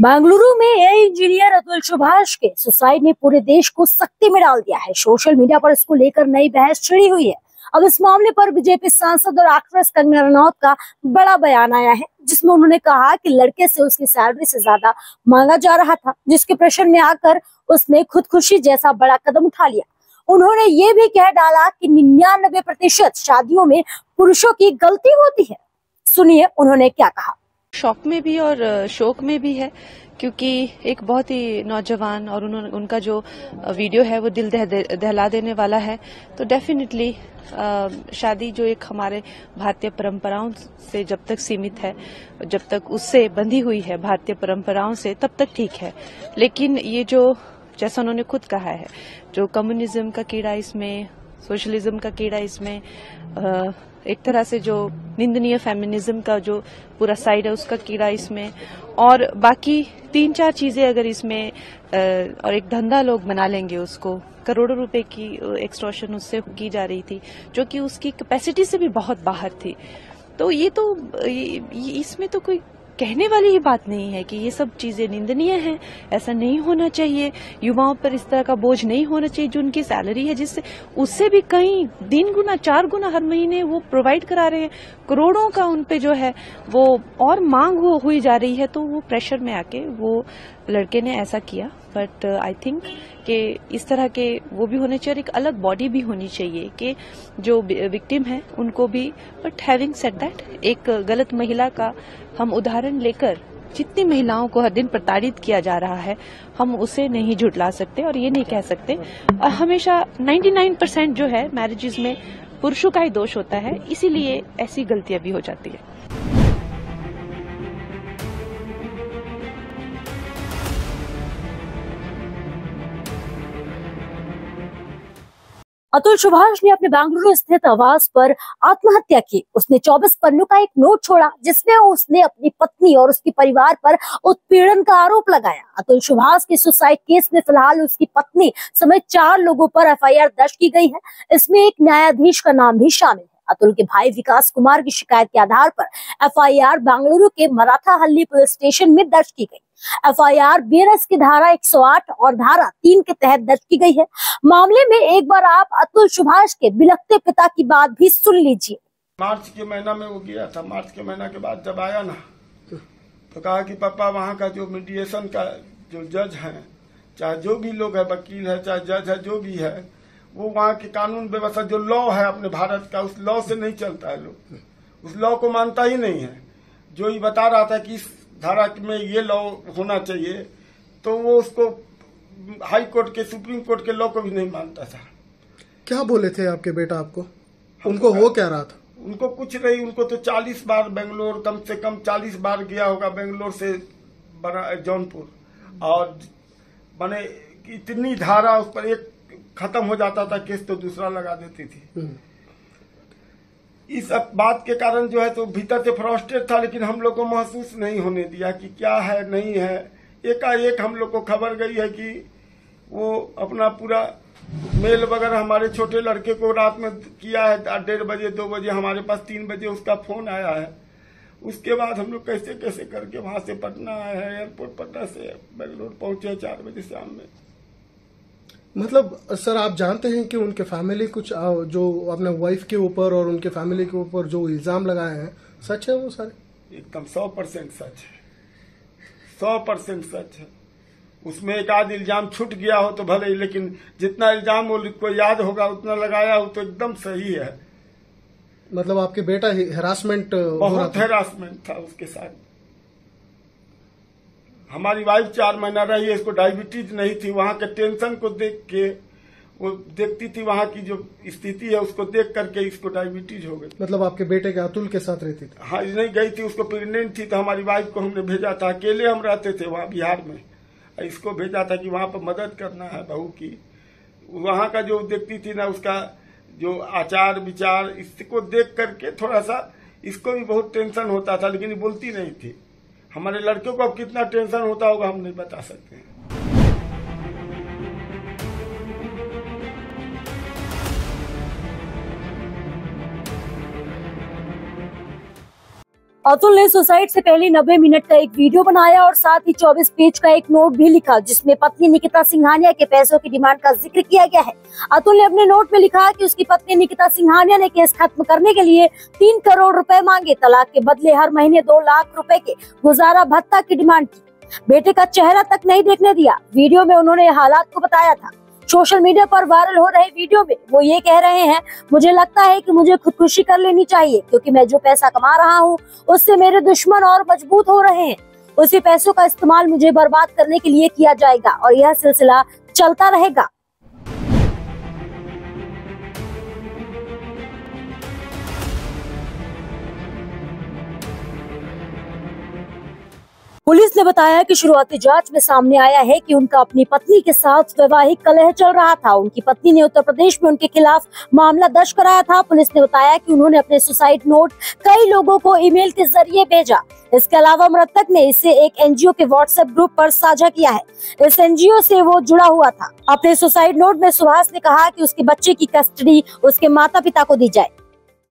बेंगलुरु में AI engineer Atul Subhash के suicide ने पूरे देश को सख्ती में डाल दिया है। सोशल मीडिया पर इसको लेकर नई बहस छिड़ी हुई है। अब इस मामले पर बीजेपी सांसद और एक्ट्रेस कंगना रनौत का बड़ा बयान आया है, जिसमें उन्होंने कहा कि लड़के से उसकी सैलरी से ज्यादा मांगा जा रहा था, जिसके प्रेशर में आकर उसने खुदकुशी जैसा बड़ा कदम उठा लिया। उन्होंने ये भी कह डाला कि 99% शादियों में पुरुषों की गलती होती है। सुनिए उन्होंने क्या कहा। शौक में भी और शोक में भी है, क्योंकि एक बहुत ही नौजवान और उनका जो वीडियो है वो दिल दहला देने वाला है। तो डेफिनेटली शादी जो एक हमारे भारतीय परंपराओं से जब तक सीमित है, जब तक उससे बंधी हुई है भारतीय परंपराओं से, तब तक ठीक है। लेकिन ये जो, जैसा उन्होंने खुद कहा है, जो कम्युनिज्म का कीड़ा इसमें, सोशलिज्म का कीड़ा इसमें, एक तरह से जो निंदनीय फेमिनिज्म का जो पूरा साइड है उसका कीड़ा इसमें, और बाकी 3-4 चीजें अगर इसमें और एक धंधा लोग बना लेंगे, उसको करोड़ों रुपए की एक्सटॉर्शन उससे की जा रही थी, जो कि उसकी कैपेसिटी से भी बहुत बाहर थी। तो ये तो इसमें तो कोई कहने वाली ही बात नहीं है कि ये सब चीजें निंदनीय हैं, ऐसा नहीं होना चाहिए। युवाओं पर इस तरह का बोझ नहीं होना चाहिए। जो उनकी सैलरी है, जिससे उससे भी कहीं 3 गुना 4 गुना हर महीने वो प्रोवाइड करा रहे हैं, करोड़ों का उन पे जो है वो और मांग हुई जा रही है, तो वो प्रेशर में आके वो लड़के ने ऐसा किया। बट आई थिंक कि इस तरह के वो भी होने चाहिए, एक अलग बॉडी भी होनी चाहिए कि जो विक्टिम है उनको भी। बट हैविंग सेड दैट, एक गलत महिला का हम उदाहरण लेकर जितनी महिलाओं को हर दिन प्रताड़ित किया जा रहा है, हम उसे नहीं झुठला सकते और ये नहीं कह सकते। हमेशा 99% जो है मैरिजेस में पुरुषों का ही दोष होता है, इसीलिए ऐसी गलतियां भी हो जाती है। अतुल सुभाष ने अपने बेंगलुरु स्थित आवास पर आत्महत्या की। उसने 24 पन्नों का एक नोट छोड़ा, जिसमें उसने अपनी पत्नी और उसके परिवार पर उत्पीड़न का आरोप लगाया। अतुल सुभाष के सुसाइड केस में फिलहाल उसकी पत्नी समेत 4 लोगों पर एफआईआर दर्ज की गई है। इसमें एक न्यायाधीश का नाम भी शामिल है। अतुल के भाई विकास कुमार की शिकायत के आधार पर एफआईआर बेंगलुरु के मराठाहल्ली पुलिस स्टेशन में दर्ज की गई। एफआईआर बीएनएस की धारा 108 और धारा 3 के तहत दर्ज की गई है। मामले में एक बार आप अतुल सुभाष के बिलखते पिता की बात भी सुन लीजिए। मार्च के महीना में वो गया था। मार्च के महीना के बाद जब आया ना, तो कहा कि पापा वहाँ का जो मीडिएशन का जो जज है, चाहे जो भी लोग है, वकील है, चाहे जज है, जो भी है, वो वहाँ की कानून व्यवस्था जो लॉ है अपने भारत का, उस लॉ से नहीं चलता है। लोग उस लॉ को मानता ही नहीं है। जो ये बता रहा था कि इस धारा में ये लॉ होना चाहिए, तो वो उसको हाई कोर्ट के, सुप्रीम कोर्ट के लॉ को भी नहीं मानता था। क्या बोले थे आपके बेटा आपको? उनको हो क्या रहा था? उनको कुछ नहीं। उनको तो 40 बार बेंगलोर, कम से कम 40 बार गया होगा बेंगलोर से जौनपुर, और माने इतनी धारा उस पर, एक खत्म हो जाता था केस तो दूसरा लगा देती थी। इस बात के कारण जो है तो भीतर से फ्रस्ट्रेट था, लेकिन हम लोग को महसूस नहीं होने दिया कि क्या है नहीं है। एकाएक हम लोग को खबर गई है कि वो अपना पूरा मेल वगैरह हमारे छोटे लड़के को रात में किया है 1:30 बजे 2 बजे, हमारे पास 3 बजे उसका फोन आया है। उसके बाद हम लोग कैसे कैसे करके वहां से पटना आए हैं, एयरपोर्ट पटना से बेंगलोर पहुंचे 4 बजे शाम में। मतलब सर, आप जानते हैं कि उनके फैमिली कुछ जो अपने वाइफ के ऊपर और उनके फैमिली के ऊपर जो इल्जाम लगाए हैं, सच है वो सारे? एकदम 100% सच है, 100% सच है। उसमें एक आध इल्जाम छूट गया हो तो भले ही, लेकिन जितना इल्जाम वो को याद होगा उतना लगाया हो तो एकदम सही है। मतलब आपके बेटा हेरासमेंट, बहुत हेरासमेंट था उसके साथ। हमारी वाइफ 4 महीना रही है, इसको डायबिटीज नहीं थी। वहां के टेंशन को देख के वो देखती थी, वहां की जो स्थिति है उसको देख करके इसको डायबिटीज हो गई। मतलब आपके बेटे के अतुल के साथ रहती थी? हाँ, नहीं गई थी, उसको प्रेग्नेंट थी, तो हमारी वाइफ को हमने भेजा था। अकेले हम रहते थे वहाँ बिहार में, इसको भेजा था कि वहां पर मदद करना है बहू की। वहां का जो देखती थी ना, उसका जो आचार विचार, इसको देख करके थोड़ा सा इसको भी बहुत टेंशन होता था, लेकिन बोलती नहीं थी। हमारे लड़कों को अब कितना टेंशन होता होगा हम नहीं बता सकते हैं। अतुल ने सुसाइड से पहले 90 मिनट का एक वीडियो बनाया और साथ ही 24 पेज का एक नोट भी लिखा, जिसमें पत्नी निकिता सिंघानिया के पैसों की डिमांड का जिक्र किया गया है। अतुल ने अपने नोट में लिखा कि उसकी पत्नी निकिता सिंघानिया ने केस खत्म करने के लिए 3 करोड़ रुपए मांगे, तलाक के बदले हर महीने 2 लाख रुपए के गुजारा भत्ता की डिमांड की, बेटे का चेहरा तक नहीं देखने दिया। वीडियो में उन्होंने हालात को बताया था। सोशल मीडिया पर वायरल हो रहे वीडियो में वो ये कह रहे हैं, मुझे लगता है कि मुझे खुदकुशी कर लेनी चाहिए, क्योंकि मैं जो पैसा कमा रहा हूँ उससे मेरे दुश्मन और मजबूत हो रहे हैं। उसी पैसों का इस्तेमाल मुझे बर्बाद करने के लिए किया जाएगा और यह सिलसिला चलता रहेगा। पुलिस ने बताया कि शुरुआती जांच में सामने आया है कि उनका अपनी पत्नी के साथ वैवाहिक कलह चल रहा था। उनकी पत्नी ने उत्तर प्रदेश में उनके खिलाफ मामला दर्ज कराया था। पुलिस ने बताया कि उन्होंने अपने सुसाइड नोट कई लोगों को ईमेल के जरिए भेजा। इसके अलावा मृतक ने इसे एक एनजीओ के व्हाट्सएप ग्रुप पर साझा किया है। इस एनजीओ से वो जुड़ा हुआ था। अपने सुसाइड नोट में सुहास ने कहा कि उसके बच्चे की कस्टडी उसके माता पिता को दी जाए।